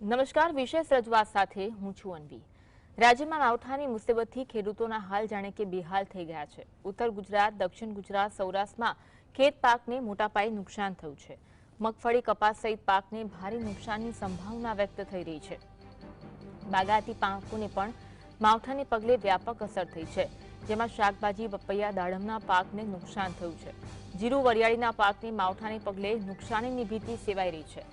નમસ્કાર, વિશેષ રજૂઆત સાથે હું છું અન્વી। રાજ્યમાં માવઠાની મુસીબતથી ખેડૂતોના હાલ જાણે કે બેહાલ થઈ ગયા છે। ઉત્તર ગુજરાત, દક્ષિણ ગુજરાત, સૌરાષ્ટ્રમાં ખેત પાકને મોટા પાયે નુકસાન થયું છે। મગફળી, કપાસ સહિત પાકને ભારે નુકસાનની સંભાવના વ્યક્ત થઈ રહી છે। બાગાયતી પાકોને પણ માવઠાને પગલે વ્યાપક અસર થઈ છે, જેમાં શાકભાજી, પપૈયા, દાડમના પાકને નુકસાન થયું છે। જીરું, વરિયાળીના પાકને માવઠાને પગલે નુકસાનીની ભીતિ સેવાઈ રહી છે।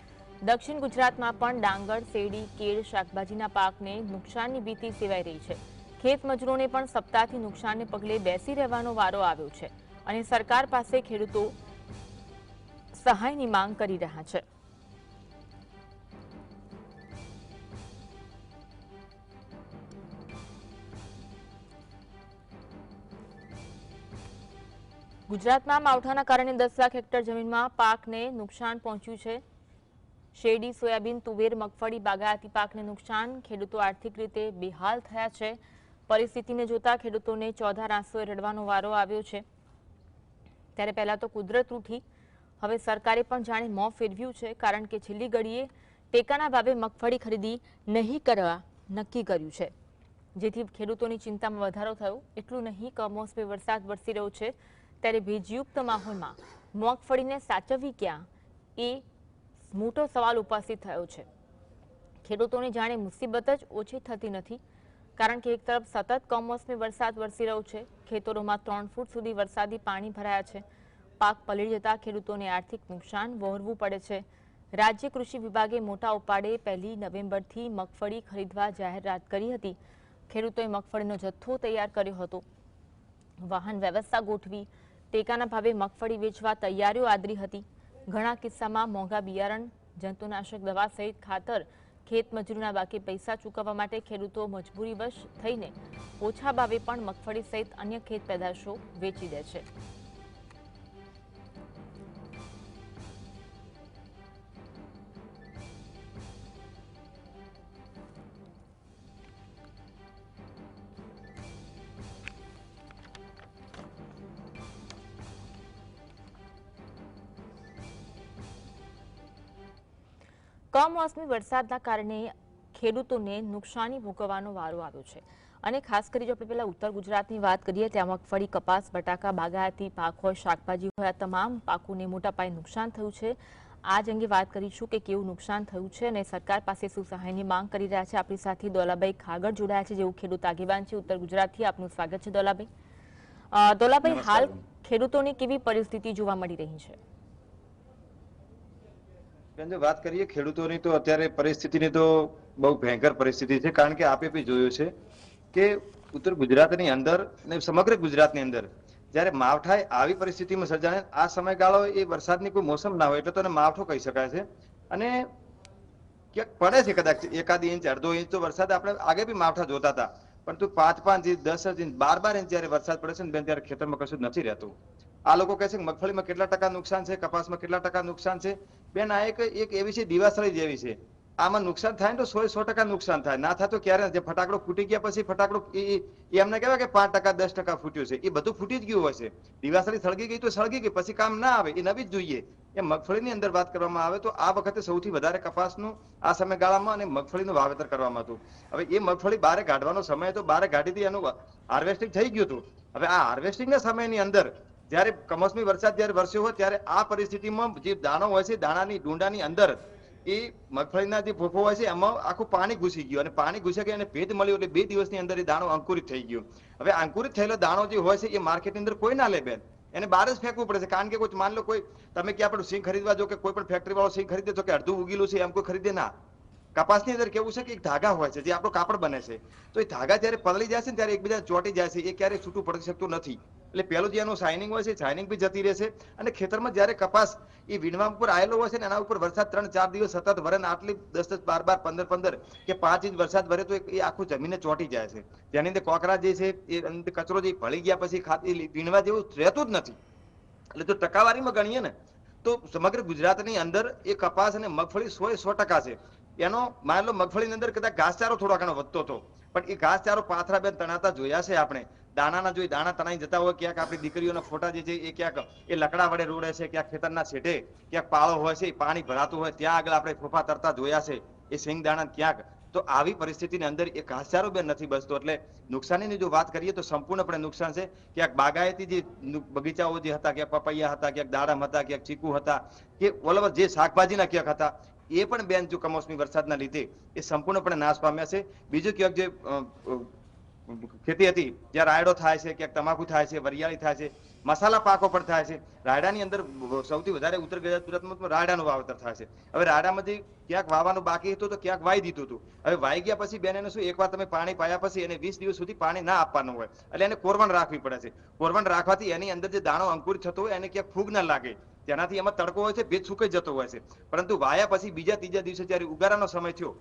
દક્ષિણ ગુજરાતમાં પણ ડાંગર, શેરડી, કેળ, શાકભાજીના પાકને નુકસાનની ભીતિ સેવાઈ રહી છે। ખેત મજૂરોને પણ સપ્તાહથી નુકસાનને પગલે બેસી રહેવાનો વારો આવ્યો છે અને સરકાર પાસે ખેડૂતો સહાયની માંગ કરી રહ્યા છે। ગુજરાતમાં માવઠાના કારણે 10 લાખ હેક્ટર જમીનમાં પાકને નુકસાન પહોંચ્યું છે। શેરડી, સોયાબીન, તુવેર, મગફળી, બાગાયતી પાકને નુકસાન। ખેડૂતો આર્થિક રીતે બેહાલ થયા છે। પરિસ્થિતિને જોતા ખેડૂતોને ચોધાર આંસુએ રડવાનો વારો આવ્યો છે। ત્યારે પહેલા તો કુદરત રૂઠી, હવે સરકારે પણ જાણે મોં ફેરવ્યું છે, કારણ કે છેલ્લી ઘડીએ ટેકાના ભાવે મગફળી ખરીદી નહીં કરવા નક્કી કર્યું છે, જેથી ખેડૂતોની ચિંતામાં વધારો થયો। એટલું નહીં, કમોસમી વરસાદ વરસી રહ્યો છે, ત્યારે ભેજયુક્ત માહોલમાં મગફળીને સાચવવી ક્યાં, એ મોટો સવાલ ઉપસ્થિત થયો છે। ખેડૂતોને જાણે મુસીબત જ ઓછી થતી નથી, કારણ કે એક તરફ સતત કમોસમી વરસાદ વરસી રહ્યો છે, ખેતરોમાં 3 ફૂટ સુધી વરસાદી પાણી ભરાયા છે। પાક પલળી જતા ખેડૂતોને આર્થિક નુકસાન વહોરવું પડે છે। રાજ્ય કૃષિ વિભાગે મોટા ઉપાડે 1 નવેમ્બરથી મગફળી ખરીદવા જાહેરાત કરી હતી। ખેડૂતોએ મગફળીનો જથ્થો તૈયાર કર્યો હતો, વાહન વ્યવસ્થા ગોઠવી ટેકાના ભાવે મગફળી વેચવા તૈયારીઓ આદરી હતી। ઘણા કિસ્સામાં મોંઘા બિયારણ, જંતુનાશક દવા સહિત ખાતર, ખેત મજૂરીના બાકી પૈસા ચૂકવવા માટે ખેડૂતો મજબૂરીવશ થઈને ઓછા ભાવે પણ મગફળી સહિત અન્ય ખેત પેદાશો વેચી દે છે। કમોસમી વરસાદના કારણે ખેડૂતોને નુકસાની ભોગવવાનો વારો આવ્યો છે અને ખાસ કરી જો આપણે પહેલા ઉત્તર ગુજરાતની વાત કરીએ, ત્યાં મગફળી, કપાસ, બટાકા, બાગાયતી પાક હોય, શાકભાજી હોય, આ તમામ પાકોને મોટા પાયે નુકસાન થયું છે। આ જ અંગે વાત કરીશું કે કેવું નુકસાન થયું છે અને સરકાર પાસે શું સહાયની માંગ કરી રહ્યા છે। આપણી સાથે દોલાભાઈ ખાગર જોડાયા છે, જેઓ ખેડૂત આગેવાન છે ઉત્તર ગુજરાતથી। આપનું સ્વાગત છે દોલાભાઈ। દોલાભાઈ, હાલ ખેડૂતોની કેવી પરિસ્થિતિ જોવા મળી રહી છે? જો વાત કરીએ ખેડૂતોની, તો અત્યારે પરિસ્થિતિની તો બહુ ભયંકર પરિસ્થિતિ છે, કારણ કે આપે બી જોયું છે કે ઉત્તર ગુજરાતની અંદર ને સમગ્ર ગુજરાતની અંદર જ્યારે માવઠાએ આવી પરિસ્થિતિમાં સર્જાણે, આ સમયગાળો એ વરસાદની કોઈ મોસમ ના હોય એટલે તો એને માવઠો કહી શકાય છે। અને ક્યાંક પડે છે કદાચ 1 ઇંચ, 1.5 ઇંચ તો વરસાદ આપણે આગે બી માવઠા જોતા હતા, પરંતુ 5 ઇંચ, 10 ઇંચ, 12 ઇંચ જયારે વરસાદ પડે છે ને બેન, ત્યારે ખેતરમાં કશું જ નથી રહેતું। આ લોકો કહે છે કે મગફળીમાં કેટલા ટકા નુકસાન છે, કપાસમાં કેટલા ટકા નુકસાન છે। બેન, આ એક એવી છે, દિવાસળી જેવી છે। આમાં નુકસાન થાય ને તો 100% નુકસાન થાય, ના થાય તો ક્યારે જે ફટાકડો ફૂટી ગયા પછી ફટાકડો એમને કહેવાય કે 5%, 10% ફૂટ્યું છે, એ બધું ફૂટી જ ગયું હોય છે। દિવાસળી સળગી ગઈ તો સળગી ગઈ, પછી કામ ના આવે, એ નવી જ જોઈએ। એ મગફળીની અંદર વાત કરવામાં આવે તો આ વખતે સૌથી વધારે કપાસનું આ સમયગાળામાં અને મગફળીનું વાવેતર કરવામાં હતું। હવે એ મગફળી બહાર કાઢવાનો સમય તો બહાર કાઢીથી એનું હાર્વેસ્ટિંગ થઈ ગયું હતું। હવે આ હાર્વેસ્ટિંગના સમયની અંદર જ્યારે કમોસમી વરસાદ જ્યારે વરસ્યો હોય, ત્યારે આ પરિસ્થિતિમાં જે દાણો હોય છે, દાણાની ડુંડાની અંદર એ મગફળીના જે ફોફો હોય છે એમાં આખું પાણી ઘૂસી ગયું, અને પાણી ઘૂસી ગયા અને ભેજ મળ્યો એટલે 2 દિવસની અંદર એ દાણો અંકુરિત થઈ ગયો। હવે અંકુરિત થયેલો દાણો જે હોય છે એ માર્કેટની અંદર કોઈ ના લે બેન, એને બહાર જ ફેંકવું પડે છે। કારણ કે કોઈ માન લો કોઈ તમે ક્યાં પણ સિંગ ખરીદવા જો કે કોઈ પણ ફેક્ટરી વાળો સિંગ ખરીદે તો કે અડધું ઉગેલું છે એમ કોઈ ખરીદે ના। કપાસની અંદર કેવું છે કે એક ધાગા હોય છે, જે આપણો કાપડ બને છે, તો એ ધાગા જયારે પલળી જાય છે ને ત્યારે એકબીજા ચોંટી જાય છે, એ ક્યારેય છૂટું પડી શકતું નથી। એટલે પેલું જે એનું શાઇનિંગ હોય છે, શાઇનિંગ બી જતી રહેશે। અને ખેતરમાં જયારે કપાસ એ વીણવા ઉપર આવેલો હોય છે ને, એના ઉપર વરસાદ 3-4 દિવસ સતત વરે ને આટલી 10-10, 12-12, 15-15 કે 5 ઇંચ વરસાદ વરે તો એ આખું જમીને ચોંટી જાય છે, જેની અંદર કોકરા જે છે એ કચરો જે ભળી ગયા પછી વીણવા જેવું રહેતું જ નથી। એટલે જો ટકાવારીમાં ગણીએ ને તો સમગ્ર ગુજરાતની અંદર એ કપાસ અને મગફળી 100% છે। એનો માન લો મગફળીની અંદર કદાચ ઘાસચારો થોડો ઘણો વધતો હતો, પણ એ ઘાસચારો પાથરા બેન તણાતા જોયા છે આપણે। દાણાના જોઈ દાણા તણાઈ જતા હોય, ક્યાંક આપણી દીકરીઓના ફોટા જે છે એ ક્યાંક એ લકડા વડે રોડે છે, ક્યાંક ખેતરના છેટે ક્યાંક પાળો હોય છે, પાણી ભરાતું હોય ત્યાં આગળ આપણે ફોફા તરતા જોયા છે। એ સિંગદાણા ક્યાંક, તો આવી પરિસ્થિતિની અંદર એ ઘાસચારો બેન નથી બચતો. એટલે નુકસાનીની જો વાત કરીએ તો સંપૂર્ણપણે નુકસાન છે. ક્યાંક બાગાયતી જે બગીચાઓ જે હતા, ક્યાંક પપૈયા હતા, ક્યાંક દાડમ હતા, ક્યાંક ચીકુ હતા, કે ઓલા જે શાકભાજીના ક્યાંક હતા, એ પણ બેન જો કમોસમી વરસાદના લીધે એ સંપૂર્ણપણે નાશ પામ્યા છે. બીજું ક્યાંક જે ખેતી હતી જ્યાં રાયડો થાય છે, ક્યાંક તમાકુ થાય છે, વરિયાળી થાય છે, મસાલા પાકો પણ થાય છે. રાયડાની અંદર સૌથી વધારે ઉત્તર ગુજરાતમાં રાયડાનું વાવેતર થાય છે. હવે રાયડામાંથી ક્યાંક વાવવાનું બાકી હતું તો ક્યાંક વાઈ દીધું હતું. હવે વાઈ ગયા પછી બેન એને શું, એકવાર તમે પાણી પાયા પછી એને 20 દિવસ સુધી પાણી ના આપવાનું હોય, એટલે એને કોરવણ રાખવી પડે છે. કોરવણ રાખવાથી એની અંદર જે દાણો અંકુરિત થતો હોય એને ક્યાંક ફૂગ ના લાગે, તેનાથી એમાં તડકો હોય છે, ભેજ સુકાઈ જતો હોય છે. પરંતુ વાયા પછી બીજા ત્રીજા દિવસે જયારે ઉગારાનો સમય થયો,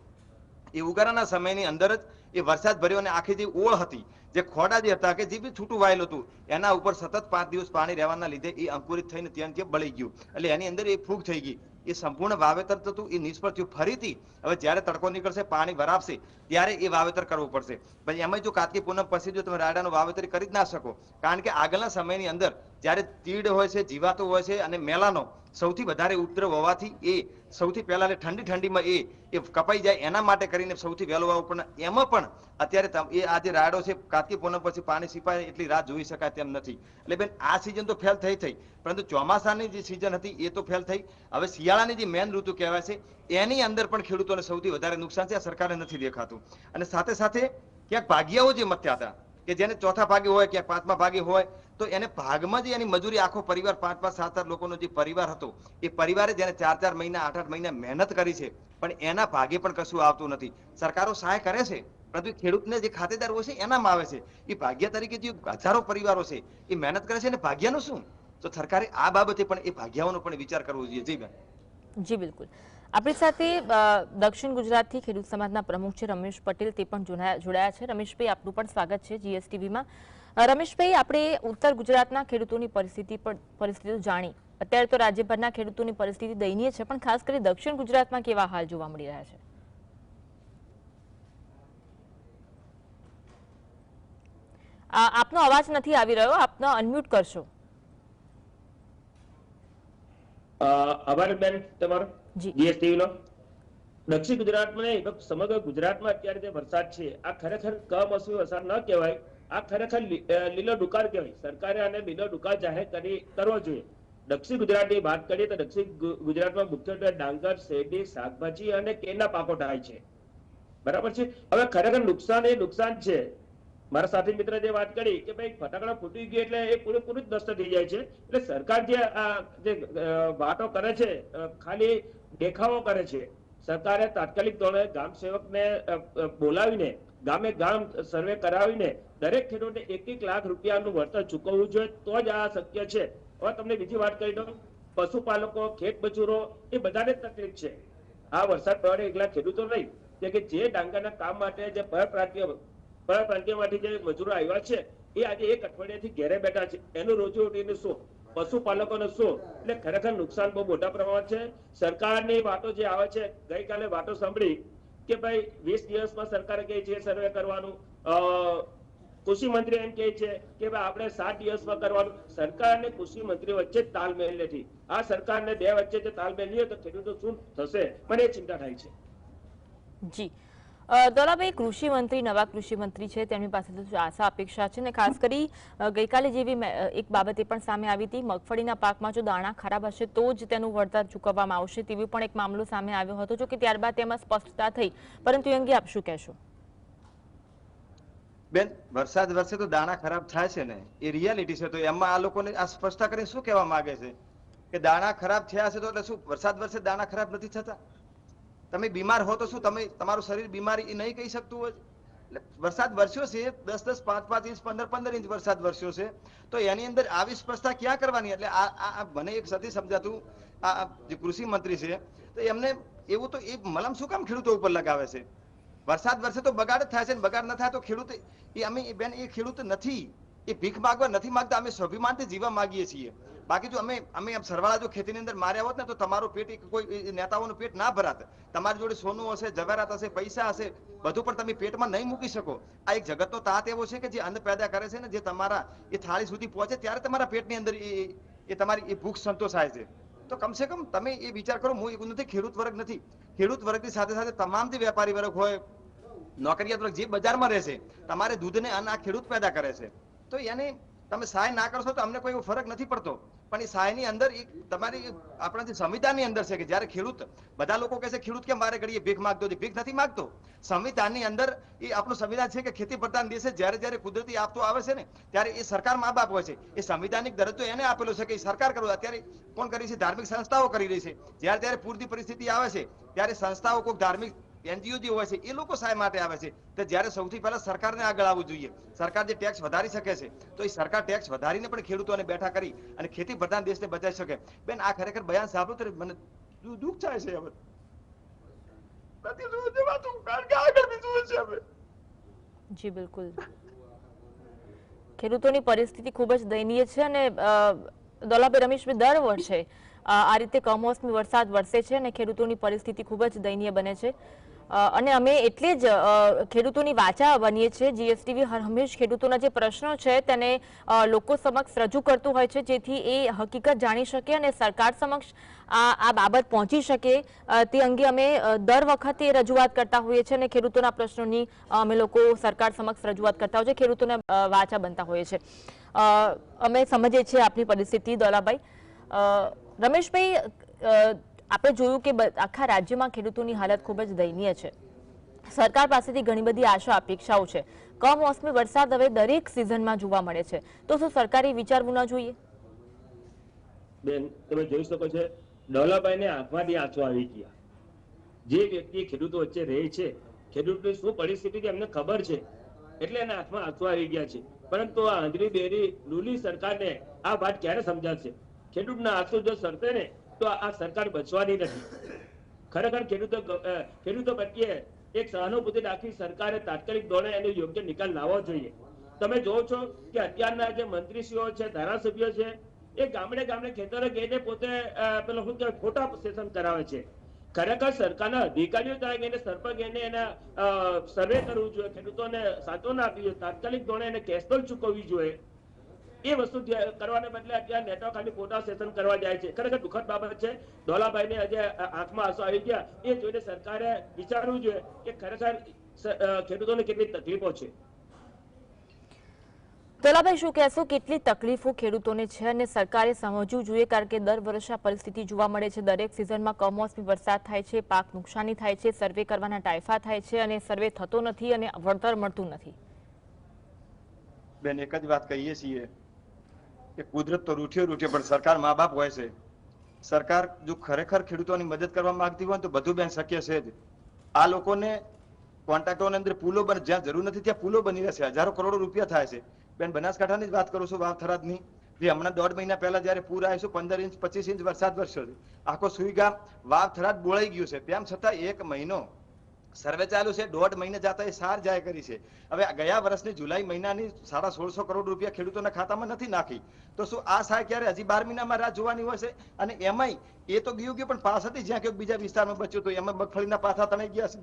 એ ઉગારાના સમયની અંદર જ એ વરસાદ ભર્યો અને આખી જે ઓળ હતી, જે ખોડા જે હતા, કે જે બી છૂટું વાયેલું હતું, એના ઉપર સતત 5 દિવસ પાણી રહેવાના લીધે એ અંકુરિત થઈને ત્યાં બળી ગયું. એટલે એની અંદર એ ફૂગ થઈ ગઈ. એ સંપૂર્ણ વાવેતર થતું એ નિષ્ફળ થયું. ફરીથી હવે જ્યારે તડકો નીકળશે, પાણી વરાપશે, ત્યારે એ વાવેતર કરવું પડશે. પછી એમાં જો કાર્તિક પૂનમ પછી જો તમે રાયડાનું વાવેતર કરી જ ના શકો, કારણ કે આગળના સમયની અંદર જ્યારે તીડ હોય છે, જીવાતો હોય છે, અને મેલાનો સૌથી વધારે ઉપદ્રવ હોવાથી એ સૌથી પહેલા ઠંડીમાં એ કપાઈ જાય એના માટે કરીને સૌથી વહેલો વાવો. પણ એમાં પણ અત્યારે એ આ જે રાયડો છે, કાર્તિક પૂનમ પછી પાણી સિપાય એટલી રાહ જોઈ શકાય તેમ નથી. એટલે બેન આ સિઝન તો ફેલ થઈ, પરંતુ ચોમાસાની જે સિઝન હતી એ તો ફેલ થઈ. હવે શિયાળાની જે મેન ઋતુ કહેવાય છે, એની અંદર પણ ખેડૂતોને સૌથી વધારે નુકસાન છે. આ સરકારને નથી દેખાતું. અને સાથે સાથે ક્યાંક ભાગિયાઓ જે મત્યા હતા, કે જેને ચોથા ભાગે હોય, ક્યાંક પાંચમા ભાગે હોય, તો એને ભાગમાં જે એની મજૂરી, આખો પરિવાર 5-5 7-7 લોકોનો જે પરિવાર હતો, એ પરિવારે જેને 4-4 મહિના 8-8 મહિના મહેનત કરી છે, પણ એના ભાગે પણ કશું આવતું નથી. સરકારો સહાય કરે છે, પરંતુ ખેડૂતને જે ખાતેદાર હોય છે એનામાં આવે છે. એ ભાગ્ય તરીકે જે હજારો પરિવારો છે એ મહેનત કરે છે, અને ભાગ્યનું શું? તો સરકારે આ બાબતે પણ એ ભાગ્યાઓનો પણ વિચાર કરવો જોઈએ. જી બેન. જી બિલકુલ. આપણી સાથે દક્ષિણ ગુજરાતથી ખેડૂત સમાજના પ્રમુખ છે રમેશ પટેલ, તે પણ જોડાયા છે. રમેશભાઈ, આપનું પણ સ્વાગત છે જીએસટીવીમાં. રમેશભાઈ, આપણે ઉત્તર ગુજરાતના ખેડૂતોની પરિસ્થિતિ જાણી. અત્યારે તો રાજ્યભરના ખેડૂતોની પરિસ્થિતિ દયનીય છે, પણ ખાસ કરી દક્ષિણ ગુજરાતમાં કેવા હાલ જોવા મળી રહ્યા છે? આપનો અવાજ નથી આવી રહ્યો, આપનો અનમ્યુટ કરશો. આભાર બેન તમારો જીએસટીવી નો. દક્ષિણ ગુજરાતમાં નહીં, સમગ્ર ગુજરાતમાં અત્યારે જે વરસાદ છે, આ ખરેખર કમોસમી વરસાદ ન કહેવાય, આ ખરેખર લીલો દુકાળ કહેવાય. સરકારે આને લીલો દુકાળ જાહેર કરવો જોઈએ. દક્ષિણ ગુજરાતની વાત કરીએ તો દક્ષિણ ગુજરાતમાં મુખ્યત્વે ડાંગર, શેરડી, શાકભાજી અને કેળના પાકો થાય છે. બરાબર છે. હવે ખરેખર નુકસાન એ નુકસાન છે. મારા સાથી મિત્ર જે વાત કરી કે ભાઈ ફટાકડા ફૂટી ગઈ એટલે એ પૂરેપૂરું જ નષ્ટ થઈ જાય છે. એટલે સરકાર જે વાતો કરે છે, ખાલી દેખાવો કરે છે. સરકારે તાત્કાલિક ધોરણે ગામ સેવકને બોલાવીને ગામે ગામ સર્વે કરાવીને દરેક ખેડૂતને 1-1 લાખ રૂપિયાનું વળતર ચૂકવવું જોઈએ, તો જ આ શક્ય છે. હવે તમને બીજી વાત કરી દઉં, પશુપાલકો, ખેત મજૂરો એ બધાને તકલીફ છે. આ વરસાદ પડે એકલા ખેડૂતો નહીં, કે જે ડાંગરના કામ માટે જે પરપ્રાંતિયમાંથી જે મજૂરો આવ્યા છે, એ આજે 1 અઠવાડિયાથી ઘેરે બેઠા છે. એનું રોજીરોટીનું શું, પશુપાલકોને શું? એટલે ખરેખર નુકસાન બહુ મોટા પ્રમાણમાં છે. સરકારની વાતો જે આવે છે, ગઈકાલે વાતો સાંભળી કે ભાઈ 20 દિવસમાં સરકારે કહે છે સર્વે કરવાનું, કૃષિ મંત્રી એમ કહે છે કે ભાઈ આપણે 7 દિવસમાં કરવાનું. સરકાર અને કૃષિ મંત્રી વચ્ચે તાલમેલ નથી. આ સરકારને બે વચ્ચે જે તાલમેલ નહીં તો ખેડૂતો શું થશે, મને ચિંતા થાય છે. જી દોલાભાઈ, કૃષિ મંત્રી, નવા કૃષિ મંત્રી છે, તેમની પાસે તો આશા અપેક્ષા છે, અને ખાસ કરી ગઈકાલે જેવી એક બાબત એ પણ સામે આવી હતી, મગફળીના પાકમાં જો દાણા ખરાબ હશે તો જ તેનું વળતર ચૂકવવામાં આવશે, તેવી પણ એક મામલો સામે આવ્યો હતો, જો કે ત્યારબાદ તેમાં સ્પષ્ટતા થઈ, પરંતુ એ અંગે આપ શું કહેશો? બેન, વરસાદ વરસે તો દાણા ખરાબ થાય છે ને, એ રિયાલિટી છે. તો એમાં આ લોકોને આ સ્પષ્ટતા કરીને શું કહેવા માંગે છે કે દાણા ખરાબ થયા છે, તો એટલે શું વરસાદ વરસે દાણા ખરાબ નથી થતા? તમે બીમાર હો તો શું તમે તમારું શરીર બીમારી નહીં કહી શકતું હોય? એટલે વરસાદ વરસ્યો છે, 10-10, 5-5 ઇંચ, 15-15 ઇંચ વરસાદ વરસ્યો છે, તો એની અંદર આવી સ્પષ્ટતા ક્યાં કરવાની? એટલે આ મને એક સતી સમજાતું, આ જે કૃષિ મંત્રી છે, તો એમને એવું તો એ મલમ શું કામ ખેડૂતો ઉપર લગાવે છે? વરસાદ વરસે તો બગાડ જ થાય છે, બગાડ ન થાય તો ખેડૂત બેન એ ખેડૂત નથી, એ ભીખ માંગવા નથી માંગતા. અમે સ્વાભિમાનથી જીવવા માંગીએ છીએ. બાકી જો અમે સરવાળા જો ખેતીની અંદર માર્યા હોત ને, તો તમારું પેટ કોઈ નેતાઓનું પેટ ના ભરાત. તમારી જોડે સોનું હશે, જવાહરાત હશે, પૈસા હશે, બધું પણ તમે પેટમાં નહીં મૂકી શકો. આ એક જગતનો તાત એવો છે કે જે અન્ન પેદા કરે છે ને, જે તમારા એ થાળી સુધી પહોંચે ત્યારે તમારા પેટની અંદર એ તમારી એ ભૂખ સંતોષાય છે. તો કમસે કમ તમે એ વિચાર કરો. હું એવું નથી ખેડૂત વર્ગ નથી, ખેડૂત વર્ગની સાથે સાથે તમામ જે વેપારી વર્ગ હોય, નોકરિયાત વર્ગ જે બજારમાં રહેશે, તમારે દૂધને અન્ન આ ખેડૂત પેદા કરે છે, તો એને તમે સહાય ના કરશો તો અમને કોઈ એવો ફરક નથી પડતો. પણ એ સહાયની અંદર તમારી આપણા જે સંવિધાનની અંદર છે કે જ્યારે ખેડૂત, બધા લોકો કહે છે ખેડૂત કેમ મારે ઘડીએ ભીખ માંગતો છે, ભીખ નથી માંગતો. સંવિધાનની અંદર એ આપણું સંવિધાન છે કે ખેતી પ્રધાન દેશ છે, જ્યારે કુદરતી આફતો આવે છે ને ત્યારે એ સરકાર મા બાપ હોય છે. એ સંવિધાનિક દરજ્જો એને આપેલો છે કે એ સરકાર કરો. અત્યારે કોણ કરી છે? ધાર્મિક સંસ્થાઓ કરી રહી છે. જ્યારે પૂરતી પરિસ્થિતિ આવે છે ત્યારે સંસ્થાઓ, કોઈ ધાર્મિક એનજીઓ જે હોય છે એ લોકો સહાય માટે આવે છે. તો જ્યારે સૌથી પહેલા સરકારને આગળ આવવું જોઈએ. સરકાર જે ટેક્સ વધારી શકે છે તો એ સરકાર ટેક્સ વધારીને પણ ખેડૂતોને બેઠા કરી અને ખેતી પ્રધાન દેશને બચાવી શકે. બેન, આ ખરેખર બયાન સાંભળ્યું તો મને દુઃખ થાય છે. હવે નથી જોવું દેવાતું, કારણ કે આગળ બી જોવે છે હવે. જી બિલકુલ, ખેડૂતોની પરિસ્થિતિ ખૂબ જ દયનીય છે અને દોલાભાઈ, રમેશભાઈ, દર વર્ષે આ રીતે કમોસમી વરસાદ વરસે છે અને ખેડૂતોની પરિસ્થિતિ ખૂબ જ દયનીય બને છે. અને અમે એટલે જ ખેડૂતોની વાચા બનીએ છીએ. જીએસટીવી હંમેશ ખેડૂતોના જે પ્રશ્નો છે તેને લોકો સમક્ષ રજૂ કરતું હોય છે, જેથી એ હકીકત જાણી શકે અને સરકાર સમક્ષ આ બાબત પહોંચી શકે. તે અંગે અમે દર વખતે રજૂઆત કરતા હોઈએ છીએ અને ખેડૂતોના પ્રશ્નોની અમે લોકો સરકાર સમક્ષ રજૂઆત કરતા હોઈએ છીએ, ખેડૂતોના વાચા બનતા હોઈએ છીએ. અમે સમજીએ છીએ આપની પરિસ્થિતિ. દોલાભાઈ, રમેશભાઈ, આપણે જોયું કે આખા રાજ્યમાં ખેડૂતોની હાલત ખૂબ જ દયનીય છે. સરકાર પાસેથી ઘણી બધી આશા અપેક્ષાઓ છે. કમોસમી વરસાદ હવે દરેક સિઝનમાં જોવા મળે છે, તો શું સરકારે વિચારવું ન જોઈએ? બેન, તમે જોઈ શકો છો દોલાભાઈને આંખમાંથી આંસુ આવી ગયા. જે વ્યક્તિ ખેડૂતો વચ્ચે રહે છે, ખેડૂતની શું પરિસ્થિતિ છે એમને ખબર છે, એટલે એના આંખમાં આંસુ આવી ગયા છે. પરંતુ આ આંધળી બેરી લૂલી સરકારને આ વાત ક્યારે સમજાશે? ખેડૂતના આંસુ જો સરસે ને તો આ સરકાર બચવાની નથી. ખરેખર ખેડૂતો પ્રત્યે એક સહાનુભૂતિ રાખી સરકારે તાત્કાલિક ધોરણે એનો યોગ્ય નિકાલ લાવવો જોઈએ. તમે જોવો છો કે અત્યારના જે મંત્રીશ્રીઓ છે, ધારાસભ્યો છે, એ ગામડે ગામડે ખેતરો ગઈને પોતે પેલો શું કહેવાય ફોટા સેશન કરાવે છે. ખરેખર સરકારના અધિકારીઓ ત્યાં ગઈને સરપંચ એને એના સર્વે કરવું જોઈએ, ખેડૂતોને સાંત્વના આપવી જોઈએ, તાત્કાલિક ધોરણે એને કેશબેક ચૂકવવી જોઈએ. એ વસ્તુ કરવાને બદલે અત્યારે નેતા ખાલી ફોટા સેશન કરવા જાય છે. ખરેખર દુઃખદ બાબત છે. દોલાભાઈને આજે આંખમાં આંસુ આવી ગયા. એ જોઈને સરકારે વિચારવું જોઈએ કે ખરેખર ખેડૂતોને કેટલી તકલીફો છે. દોલાભાઈ, શું કહેશો? કેટલી તકલીફો ખેડૂતોને છે અને સરકારે સમજવું જોઈએ, કારણ કે દર વર્ષે આ પરિસ્થિતિ જોવા મળે છે. દરેક સિઝનમાં કમોસમી વરસાદ થાય છે, પાક નુકસાની થાય છે, સર્વે કરવાના ટાયફા થાય છે અને સર્વે થતો નથી અને વળતર મળતું નથી. બેન, એક જ વાત કહીએ છીએ કે કુદરત તો રૂઠ્યો પણ સરકાર મા બાપ હોય છે. સરકાર જો ખરેખર ખેડૂતોની મદદ કરવા માંગતી હોય તો બધું બેન શક્ય છે જ. આ લોકોને કોન્ટ્રાક્ટોની અંદર પુલો બને, જ્યાં જરૂર નથી ત્યાં પુલો બની રહ્યા છે. હજારો કરોડો રૂપિયા થાય છે. બેન, બનાસકાંઠાની જ વાત કરું છું, વાવ થરાદની, જે હમણાં 1.5 મહિના પહેલા જયારે પૂર આવ્યું, 15 ઇંચ 25 ઇંચ વરસાદ વરસ્યો છે. આખો સુઈ ગામ વાવ થરાદ બોળાઈ ગયું છે. તેમ છતાં 1 મહિનો સર્વે ચાલુ છે. 1.5 મહિને જતા એ સાર જાય કરી છે. હવે ગયા વર્ષની જુલાઈ મહિનાની 1650 કરોડ રૂપિયા ખેડૂતોના ખાતામાં નથી નાખી, તો શું આ સહાય ક્યારે? હજી 12 મહિનામાં રાહ જોવાની હોય છે. અને એમાંય એ તો ગયું પણ પાછળથી જ્યાં ક્યાંક બીજા વિસ્તારમાં બચ્યું તો એમાં મગફળીના પાથા તણાઈ ગયા છે.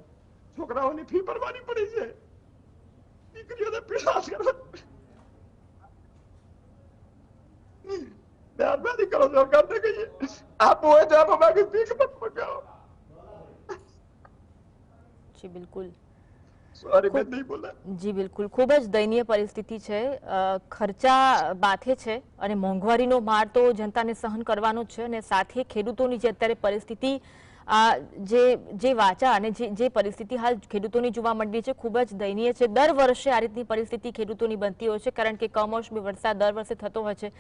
છોકરાઓની ફી ભરવાની પડી છે, દીકરીઓને પીડા કરવા. મહેરબાની કરો સરકારને કહીએ, આપો હોય તો આપો, બાકી ભીખ મત મંગાવો. જી બિલકુલ, જી બિલકુલ, ખૂબ જ દયનીય પરિસ્થિતિ છે. ખર્ચા બાથે છે અને મોંઘવારીનો માર તો જનતાને સહન કરવાનો જ છે અને સાથે ખેડૂતોની જે અત્યારે પરિસ્થિતિ, જે વાચા અને જે પરિસ્થિતિ હાલ ખેડૂતોની જોવા મળી છે ખૂબ જ દયનીય છે. દર વર્ષે આ રીતની પરિસ્થિતિ ખેડૂતોની બનતી હોય છે, કારણ કે કમોસમી વરસાદ દર વર્ષે થતો હોય છે.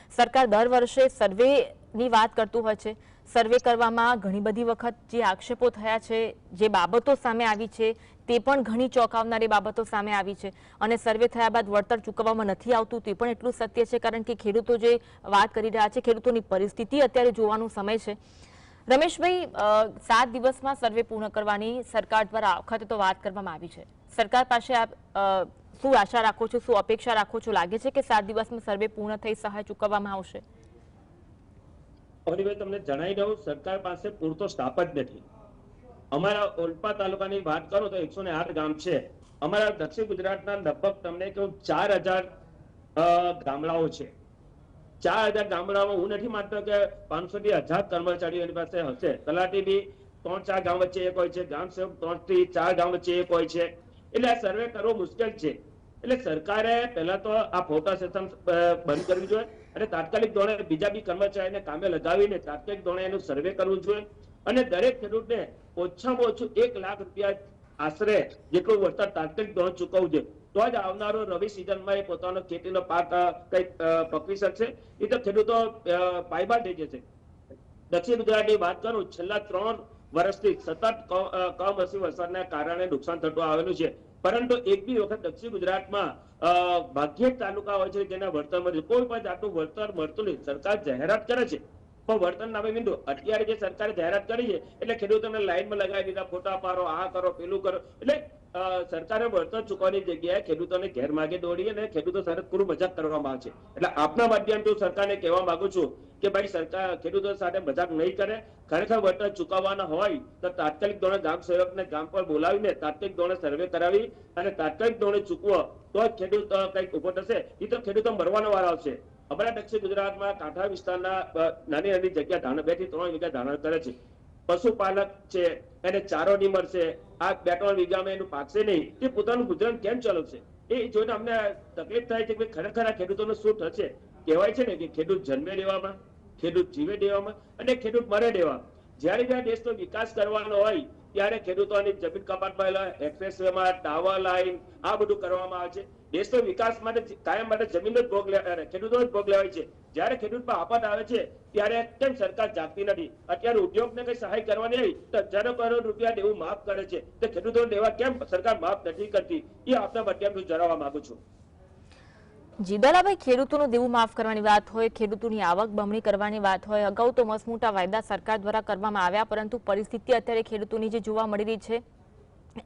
સરકાર દર વર્ષે સર્વેની વાત કરતું હોય છે. સર્વે કરવામાં ઘણી બધી વખત જે આક્ષેપો થયા છે, જે બાબતો સામે આવી છે, તે પણ ઘણી ચોંકાવનારી બાબતો સામે આવી છે અને સર્વે થયા બાદ વળતર ચૂકવવામાં નથી આવતું તે પણ એટલું સત્ય છે, કારણ કે ખેડૂતો જે વાત કરી રહ્યા છે, ખેડૂતોની પરિસ્થિતિ અત્યારે જોવાનો સમય છે. રમેશભાઈ, 7 દિવસમાં સર્વે પૂર્ણ કરવાની સરકાર દ્વારા આ વખતે તો વાત કરવામાં આવી છે. સરકાર પાસે આપ શું આશા રાખો છો, શું અપેક્ષા રાખો છો? લાગે છે કે 7 દિવસમાં સર્વે પૂર્ણ થઈ સહાય ચૂકવવામાં આવશે? તમને જણાવી દઉં, સરકાર પાસે પૂરતો સ્ટાફ જ નથી. અમારા ઓલપા તાલુકાની વાત કરો તો 108 ગામ છે. અમારા દક્ષિણ ગુજરાતના લગભગ તમને કહું 4000 ગામડાઓ છે. 4000 ગામડામાં હું નથી માનતો કે 500 થી 1000 કર્મચારીઓ એની પાસે હશે. તલાટી બી 3-4 ગામ વચ્ચે એક હોય છે, ગ્રામ સેવક 3 થી 4 ગામ વચ્ચે એક હોય છે. એટલે આ સર્વે કરવો મુશ્કેલ છે. એટલે સરકારે પહેલા તો આ ફોટા સેશન બંધ કરવી જોઈએ અને તાત્કાલિક ધોરણે બીજા બી કર્મચારીને કામે લગાવીને તાત્કાલિક ધોરણે એનું સર્વે કરવું જોઈએ અને દરેક ખેડૂતને ઓછામાં ઓછું 1 લાખ રૂપિયા આશરે જેટલું વળતર તાત્કાલિક ધોરણે ચૂકવવું જોઈએ. તો જ આવનારો રવિ સિઝનમાં એ પોતાનો ખેતીનો પાક કઈક પકવી શકશે. એ તો ખેડૂતો પાયબાન થઈ જશે. દક્ષિણ ગુજરાતની વાત કરું, છેલ્લા 3 વર્ષથી સતત કમોસમી વરસાદના કારણે નુકસાન થતું આવેલું છે. પરંતુ એક બી વખત દક્ષિણ ગુજરાતમાં ભાગ્યે તાલુકા હોય છે જેના વળતર મળે, કોઈ પણ જાતનું વળતર મળતું નહીં. સરકાર જાહેરાત કરે છે પણ વળતર નામે બિંદુ. અત્યારે જે સરકારે જાહેરાત કરી છે એટલે ખેડૂતોને લાઈનમાં લગાવી દીધા, ફોટા પાડો, આ કરો, પેલું કરો. એટલે સરકારે વળતર ચૂકવવાની જગ્યાએ ખેડૂતોને ગેરમાર્ગે દોડી અને ખેડૂતો સાથે પૂરું મજાક કરવામાં આવે છે. એટલે આપના માધ્યમથી સરકારને કહેવા માંગુ છું કે ભાઈ સરકાર ખેડૂતો સાથે મજાક નહીં કરે. ખરેખર વળતર ચૂકવવાના હોય તો તાત્કાલિક ધોરણે ગામ સેવકને ગામ પર બોલાવીને તાત્કાલિક ધોરણે સર્વે કરાવી અને તાત્કાલિક ધોરણે ચૂકવો તો જ ખેડૂત કંઈક ઉભો થશે. એ તો ખેડૂતો મરવાનો વારો આવશે. અમારા દક્ષિણ ગુજરાતમાં કાંઠા વિસ્તારના નાની નાની જગ્યા 2 થી 3 વીઘા ધારણ કરે છે. પશુપાલક છે, એને ચારો નહીં મળશે, આ 2-3 વીઘામાં એનું પાકશે નહીં, તે પોતાનું ગુજરાન કેમ ચલાવશે? એ જોઈને અમને તકલીફ થાય છે કે ખરેખર આ ખેડૂતોને શું થશે. કહેવાય છે ને કે ખેડૂત જન્મે દેવામાં, ખેડૂત જીવે દેવામાં અને ખેડૂત મરે દેવામાં. જ્યારે જ્યારે દેશનો વિકાસ કરવાનો હોય ત્યારે ખેડૂતોની જમીન કપાતમાં, એક્સપ્રેસવેમાં, ટાવર લાઈન આ બધું કરવામાં આવે છે. દેશનો વિકાસ માટે કાયમ માટે જમીનનો જ ભોગ ખેડૂતોનો જ ભોગ લેવાય છે. જ્યારે ખેડૂત પર આફત આવે છે ત્યારે કેમ સરકાર જાગતી નથી? અત્યારે ઉદ્યોગને કઈ સહાય કરવાની હોય તો હજારો કરોડ રૂપિયા દેવું માફ કરે છે, તો ખેડૂતોને દેવા કેમ સરકાર માફ નથી કરતી? એ આપના માધ્યમથી જણાવવા માંગુ છું. જીદાલાભાઈ, ખેડૂતોનું દેવું માફ કરવાની વાત હોય, ખેડૂતોની આવક બમણી કરવાની વાત હોય, અગાઉ તો મસમોટા વાયદા સરકાર દ્વારા કરવામાં આવ્યા, પરંતુ પરિસ્થિતિ અત્યારે ખેડૂતોની જે જોવા મળી રહી છે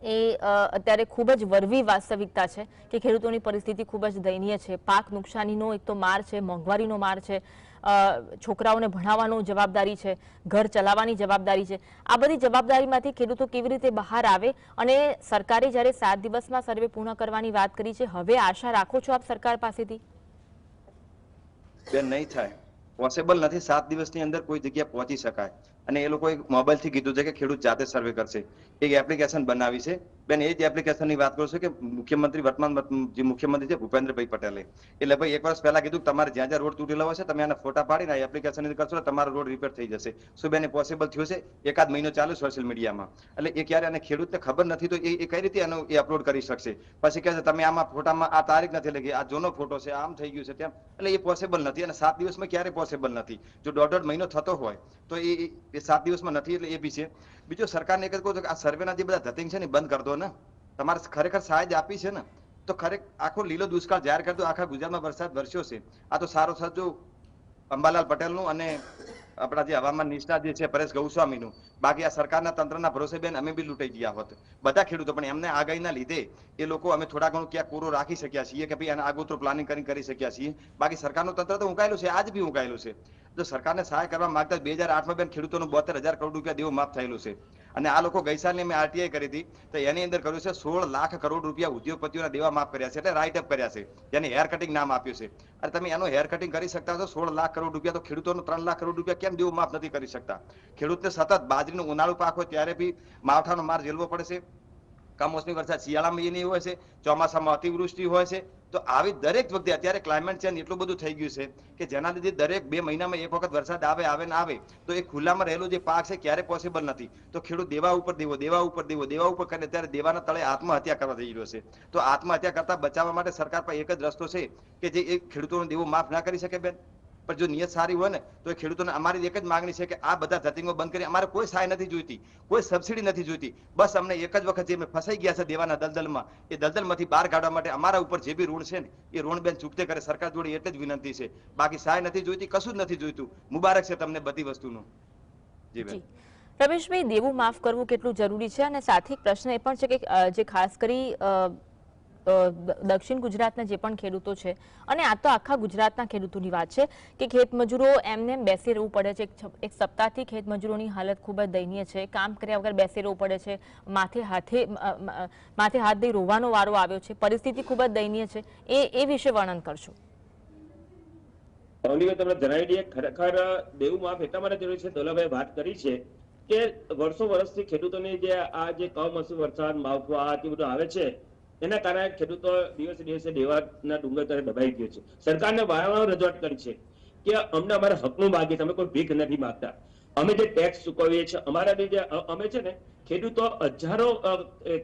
એ અત્યારે ખૂબ જ વરવી વાસ્તવિકતા છે કે ખેડૂતોની પરિસ્થિતિ ખૂબ જ દયનીય છે. પાક નુકસાનીનો એક તો માર છે, મોંઘવારીનો માર છે, છોકરાઓને ભણાવવાની જવાબદારી છે, ઘર ચલાવવાની જવાબદારી છે. આ બધી જવાબદારીમાંથી ખેડૂતો કેવી રીતે બહાર આવે? અને સરકારે જ્યારે 7 દિવસમાં સર્વે પૂર્ણ કરવાની વાત કરી છે, હવે આશા રાખો છો આપ સરકાર પાસેથી? બેન, નહીં થાય, પોસિબલ નથી. 7 દિવસની અંદર કોઈ જગ્યા પહોંચી શકાય. અને એ લોકોએ મોબાઈલથી કીધું છે કે ખેડૂત જાતે સર્વે કરશે. એક એપ્લિકેશન બનાવી છે બેન. એ જ એપ્લિકેશનની વાત કરું છું કે મુખ્યમંત્રી વર્તમાન જે મુખ્યમંત્રી છે ભૂપેન્દ્રભાઈ પટેલે એટલે ભાઈ 1 વર્ષ પહેલા કીધું તમારે જ્યાં જ્યાં રોડ તૂટેલા હોય છે તમે આના ફોટા પાડીને આ એપ્લિકેશન કરશો તમારો રોડ રિપેર થઈ જશે. શું બેન એ પોસિબલ થયું છે? 1 મહિનો ચાલુ સોશિયલ મીડિયામાં. એટલે એ ક્યારે અને ખેડૂતને ખબર નથી તો એ કઈ રીતે એનો એ અપલોડ કરી શકશે? પછી કહે છે તમે આમાં ફોટામાં આ તારીખ નથી લખી, આ જૂનો ફોટો છે, આમ થઈ ગયું છે તેમ. એટલે એ પોસિબલ નથી અને 7 દિવસમાં ક્યારે પોસિબલ નથી. જો 1.5 મહિનો થતો હોય તો એ 7 દિવસમાં નથી. એટલે એ બી છે. બીજો સરકારને એક જ કહું છું કે આ સર્વેના જે બધા ધતિંગ છે ને બંધ કરી દો ને. તમારે ખરેખર સહાય જ આપી છે ને તો ખરેખર આખો લીલો દુષ્કાળ જાહેર કરી દો. આખા ગુજરાતમાં વરસાદ વરસ્યો છે. આ તો સારો સાજો અંબાલાલ પટેલનું અને આપણા જે હવામાન નિષ્ણાત જે છે પરેશ ગૌસ્વામીનું. બાકી આ સરકારના તંત્રના ભરોસે બેન અમે બી લૂંટાઈ ગયા હોત બધા ખેડૂતો. પણ એમને આગાહીના લીધે એ લોકો અમે થોડા ઘણું ક્યાં કોરો રાખી શક્યા છીએ કે ભાઈ આને આગોતરું પ્લાનિંગ કરી શક્યા છીએ. બાકી સરકારનું તંત્ર તો ઊંઘાયેલું છે, આજ બી ઊંઘાયેલું છે. જો સરકારને સહાય કરવા માંગતા 2008માં બેન ખેડૂતોનું 72,000 કરોડ રૂપિયા દેવું માફ થયેલું છે. અને આ લોકો ગઈ સાલની મેં આરટીઆઈ કરી હતી તો એની અંદર કર્યું છે 16 લાખ કરોડ રૂપિયા ઉદ્યોગપતિઓના દેવા માફ કર્યા છે. એટલે રાઇટ અપ કર્યા છે, જેને હેર કટિંગ નામ આપ્યું છે. અને તમે એનો હેર કટિંગ કરી શકતા તો 16 લાખ કરોડ રૂપિયા તો ખેડૂતોનો 3 લાખ કરોડ રૂપિયા કેમ દેવું માફ નથી કરી શકતા? ખેડૂતને સતત બાજરીનું ઉનાળુ પાક હોય ત્યારે બી માવઠાનો માર ઝેલવો પડે છે. કમોસમી વરસાદ શિયાળામાં એની હોય છે, ચોમાસામાં અતિવૃષ્ટિ હોય છે. તો આવી દરેક વખતે અત્યારે ક્લાઇમેટ ચેન્જ એટલું બધું થઈ ગયું છે કે જેના લીધે દરેક 2 મહિનામાં એક વખત વરસાદ આવે ને આવે તો એ ખુલ્લામાં રહેલો જે પાક છે ક્યારે પોસિબલ નથી. તો ખેડૂત દેવા ઉપર કરે ત્યારે દેવાના તળે આત્મહત્યા કરવા જઈ રહ્યો છે. તો આત્મહત્યા કરતા બચાવવા માટે સરકાર પર એક જ રસ્તો છે કે જે એક ખેડૂતોનો દેવો માફ ના કરી શકે બેન. પણ જો નિયત સારી હોય ને તો એ ખેડૂતોને અમારી એક જ માંગણી છે કે આ બધા ધતિંગો બંધ કરી. અમારે કોઈ સહાય નથી જોઈતી, કોઈ સબસિડી નથી જોઈતી. બસ અમને એક જ વખત જે ફસાઈ ગયા છે દેવાના દલદલમાં એ દલદલમાંથી બહાર કાઢવા માટે અમારા ઉપર જે બી ઋણ છે ને એ ઋણ બેન ચૂકતે કરે સરકાર જોડે એટલે જ વિનંતી છે. બાકી સહાય નથી જોઈતી, કશું જ નથી જોઈતું. મુબારક છે તમને બધી વસ્તુનું. જી બેન. રમેશભાઈ, દેવું માફ કરવું કેટલું જરૂરી છે? અને સાથે એક પ્રશ્ન એ પણ છે કે જે ખાસ કરી દક્ષિણ ગુજરાતના જે પણ ખેડૂતો છે અને આ તો આખા ગુજરાતના ખેડૂતોની વાત છે કે ખેત મજૂરો એમને બેસી રહેવું પડે છે. એક સપ્તાહથી ખેત મજૂરોની હાલત ખૂબ જ દયનીય છે. કામ કર્યા વગર બેસી રહેવું પડે છે. માથે હાથ દઈ રોવાનો વારો આવ્યો છે. પરિસ્થિતિ ખૂબ જ દયનીય છે. એ વિશે વર્ણન કરશો? અવનીભાઈ તમને જણાવી દઈએ, ખરેખર દેવું માફ એટલા માટે જરૂરી છે, દોલાભાઈ વાત કરી છે કે વર્ષોથી ખેડૂતોની જે આ જે કમોસમી વરસાદ, માવઠું આ તે બધું આવે છે, એના કારણે ખેડૂતો દિવસે દિવસે દેવાના ડુંગર તરફ દબાઈ ગયો છે. સરકારને વારંવાર રજૂઆત કરી છે કે અમને અમારા હકનું માગીએ, તમે કોઈ ભીખ નથી માંગતા. અમે જે ટેક્સ ચૂકવીએ છીએ, અમારા જે અમે છે ને, ખેડૂતો હજારો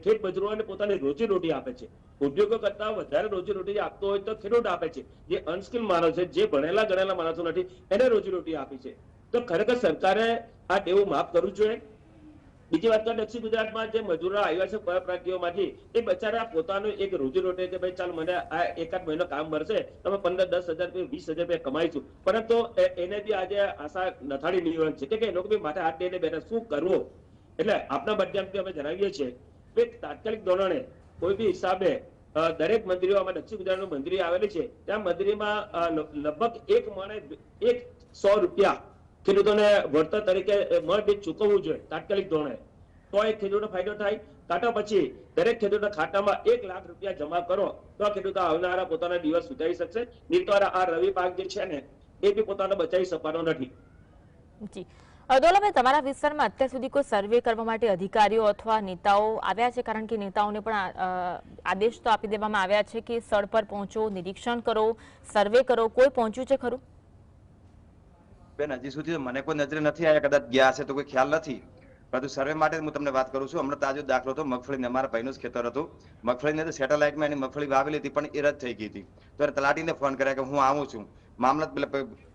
ખેત મજૂરોને પોતાની રોજીરોટી આપે છે. ઉદ્યોગો કરતા વધારે રોજીરોટી આપતો હોય તો ખેડૂત આપે છે. જે અનસ્કિલ માણસ છે, જે ભણેલા ગણેલા માણસો નથી, એને રોજીરોટી આપી છે. તો ખરેખર સરકારે આ દેવું માફ કરવું જોઈએ. બીજી વાત તો દક્ષિણ ગુજરાતમાં જે મજૂરો આવ્યા છે પરપ્રાંતિયોમાંથી, એ બચારા પોતાનું એક રોજીરોટી કે ભાઈ ચાલ મને આ એકાદ મહિનો કામ મળશે, તમે 15-10 હજાર રૂપિયા 20 હજાર રૂપિયા કમાઈશું, પરંતુ એને બી આજે આશા નથાળી નિવરણ છે કે એ લોકો બી માટે હાથ દઈને બેઠા શું કરવું. એટલે આપના માધ્યમથી અમે જણાવીએ છીએ કે તાત્કાલિક ધોરણે કોઈ બી હિસાબે દરેક મંદિરોમાં, દક્ષિણ ગુજરાતનું મંદિર આવેલી છે, ત્યાં મંદિરમાં લગભગ એક મણે 100 રૂપિયા ખેડૂતોને વળતર તરીકે મણ દીઠ ચૂકવવું જોઈએ તાત્કાલિક ધોરણે. તો એક ખેડૂતનો ફાયદો થાય. કાંટા પછી દરેક ખેડૂતના ખાતામાં 1 લાખ રૂપિયા જમા કરો તો ખેડૂતો આવનારા પોતાના દિવસ સુધારી શકશે. નહીં તો આ રવિ પાક જે છે ને, એ બી પોતાને બચાવી શકવાનો નથી. જી દોલાભાઈ, તમારા વિસ્તારમાં અત્યાર સુધી કોઈ સર્વે કરવા માટે અધિકારીઓ અથવા નેતાઓ આવ્યા છે? કારણ કે નેતાઓને પણ આદેશ તો આપી દેવામાં આવ્યા છે કે સ્થળ પર પહોંચો, નિરીક્ષણ કરો, સર્વે કરો. કોઈ પહોંચ્યું છે ખરું? બેન, હજી સુધી મને કોઈ નજરે નથી આવ્યા, કદાચ ગયા હશે તો કોઈ ખ્યાલ નથી. પરંતુ સર્વે માટે હું તમને વાત કરું છું. હમણાં તાજો દાખલો હતો, મગફળીને અમારા ભાઈનું જ ખેતર હતું. મગફળીને તો સેટેલાઇટમાં એની મગફળી વાવેલી હતી, પણ એ રદ થઈ ગઈ હતી. તો તલાટીને ફોન કર્યા કે હું આવું છું,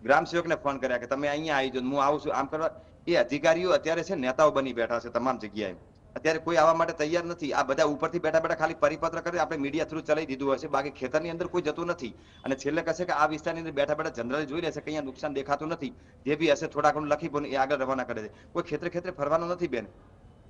ગ્રામ સેવકને ફોન કર્યા કે તમે અહીંયા આવી જાઓ, હું આવું છું. આમ કરવા એ અધિકારીઓ અત્યારે છે નેતાઓ બની બેઠા છે તમામ જગ્યાએ. અત્યારે કોઈ આવવા માટે તૈયાર નથી. આ બધા ઉપરથી બેઠા બેઠા ખાલી પરિપત્ર કરી આપણે મીડિયા થ્રુ ચલાવી દીધું હશે, બાકી ખેતરની અંદર કોઈ જતું નથી. અને છેલ્લે કહેશે કે આ વિસ્તારની અંદર બેઠા બેઠા જનરલી જોઈ લેશે કે અહીંયા નુકસાન દેખાતું નથી, જે બી હશે થોડા ઘણું લખી પણ એ આગળ રવાના કરે છે. કોઈ ખેતરે ફરવાનું નથી બેન.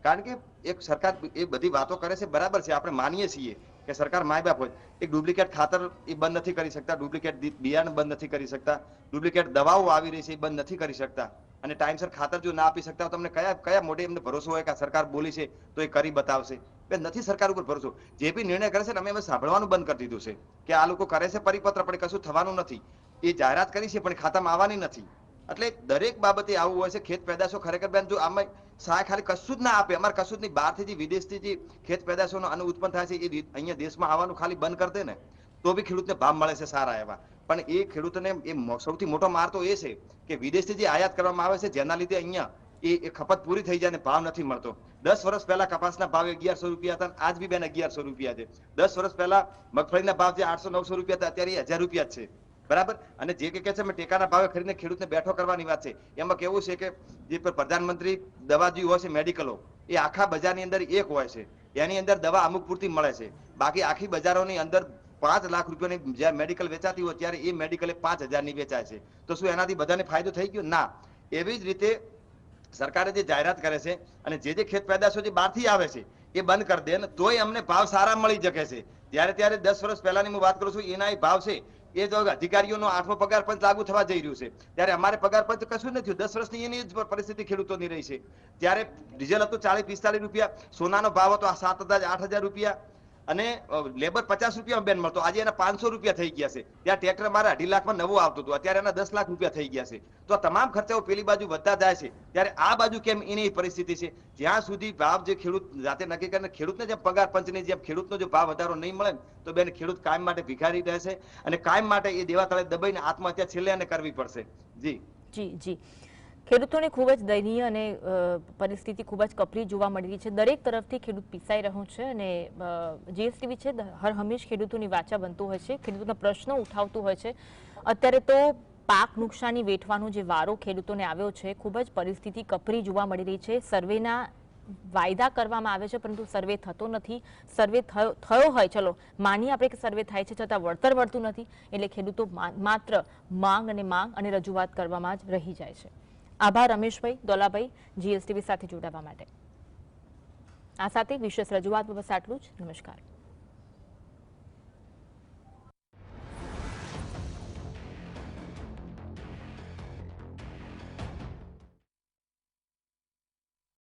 કારણ કે એક સરકાર એ બધી વાતો કરે છે, બરાબર છે, આપણે માનીએ છીએ કે સરકાર માય બાપ હોય. એક ડુપ્લિકેટ ખાતર એ બંધ નથી કરી શકતા, ડુપ્લિકેટ બિયારણ બંધ નથી કરી શકતા, ડુપ્લિકેટ દવાઓ આવી રહી છે એ બંધ નથી કરી શકતા. અને ટાઈમસર ખાતર જો ના આપી શકતા, તમને કયા મોઢે એમને ભરોસો હોય કે સરકાર બોલી છે તો એ કરી બતાવશે? બેન, નથી સરકાર ઉપર ભરોસો. જે બી નિર્ણય કરે છે ને, અમે સાંભળવાનું બંધ કરી દીધું છે કે આ લોકો કરે છે પરિપત્ર, પણ કશું થવાનું નથી. એ જાહેરાત કરી છે પણ ખાતામાં આવવાની નથી. એટલે દરેક બાબતે આવું હોય છે. ખેત પેદાશો ખરેખર બેન, જો આમાં સહાય ખાલી કશું જ ના આપે, અમારે કશું જ નહીં, બહારથી જે વિદેશથી જે ખેત પેદાશોનો અન્ન ઉત્પન્ન થાય છે એ અહીંયા દેશમાં આવવાનું ખાલી બંધ કરી દે ને, તો બી ખેડૂતને ભાવ મળે છે સારા એવા. પણ એ ખેડૂતોને એ સૌથી મોટો માર તો એ છે કે વિદેશથી જે આયાત કરવામાં આવે છે, જેના લીધે અહીંયા એ ખપત પૂરી થઈ જાય ને ભાવ નથી મળતો. 10 વર્ષ પહેલા કપાસના ભાવ 1100 રૂપિયા હતા, આજ બી બેન 1100 રૂપિયા છે. 10 વર્ષ પહેલા મગફળીના ભાવ જે 800-900 રૂપિયા હતા, અત્યારે 1000 રૂપિયા છે. બરાબર. અને જે કે છે ટેકાના ભાવે ખરીદીને ખેડૂતને બેઠો કરવાની વાત છે. એમાં કેવું છે કે જે પ્રધાનમંત્રી દવા જે હોય છે મેડિકલો, એ આખા બજારની અંદર એક હોય છે. એની અંદર દવા અમુક પૂરતી મળે છે, બાકી આખી બજારોની અંદર 5 લાખ રૂપિયાની જ્યાં મેડિકલ વેચાતી હોય ત્યારે એ મેડિકલ 5000ની વેચાય છે. તો શું એનાથી બધાને ફાયદો થઈ ગયો? ના. એવી જ રીતે સરકારે જે જાહેરાત કરે છે અને જે ખેત પેદાશો જે બહારથી આવે છે એ બંધ કરી દે ને તોય અમને ભાવ સારા મળી શકે છે. ત્યારે 10 વર્ષ પહેલાની હું વાત કરું છું, એના ભાવ છે એ જો અધિકારીઓનો 8મો પગાર પંચ લાગુ થવા જઈ રહ્યું છે, ત્યારે અમારે પગાર પંચ કશું નથી. 10 વર્ષની એની જ પરિસ્થિતિ ખેડૂતોની રહી છે. ત્યારે ડીઝલ હતું 40-45 રૂપિયા, સોનાનો ભાવ હતો 7,000-8,000 રૂપિયા, અને લેબર 50 રૂપિયા બેન મળતો. આજે એના 500 રૂપિયા થઈ ગયા છે. ત્યાં ટ્રેક્ટર મારે 2.5 લાખમાં નવું આવતું હતું, અત્યારે એના 10 લાખ રૂપિયા થઈ ગયા છે. તો આ તમામ ખર્ચાઓ પેલી બાજુ વધતા જાય છે, ત્યારે આ બાજુ કેમ એની પરિસ્થિતિ છે? જ્યાં સુધી ભાવ જે ખેડૂત જાતે નક્કી કરીને ખેડૂતને જેમ પગાર પંચની જેમ ખેડૂતનો જો ભાવ વધારો નહીં મળે તો બેન ખેડૂત કાયમ માટે ભિખારી રહેશે અને કાયમ માટે એ દેવા તળે દબાઈને આત્મહત્યા છેલ્લે એને કરવી પડશે. જી જી જી ખેડૂતોને ખૂબ જ દયનીય અને પરિસ્થિતિ ખૂબ જ કપરી જોવા મળી રહી છે. દરેક તરફથી ખેડૂત પીસાઈ રહ્યો છે અને જીએસટીવી છે હર હંમેશ ખેડૂતોની વાચા બનતું હોય છે, ખેડૂતોના પ્રશ્નો ઉઠાવતું હોય છે. અત્યારે તો પાક નુકસાની વેઠવાનો જે વારો ખેડૂતોને આવ્યો છે, ખૂબ જ પરિસ્થિતિ કપરી જોવા મળી રહી છે. સર્વેના વાયદા કરવામાં આવે છે પરંતુ સર્વે થતો નથી. સર્વે થયો હોય, ચલો માનીએ આપણે કે સર્વે થાય છે, છતાં વળતર મળતું નથી. એટલે ખેડૂતો માત્ર માંગ અને રજૂઆત કરવામાં જ રહી જાય છે. આભાર રમેશભાઈ, દોલાભાઈ, જીએસટીવી સાથે જોડાવા માટે. આ સાથે વિશેષ રજૂઆત બસ આટલું જ. નમસ્કાર.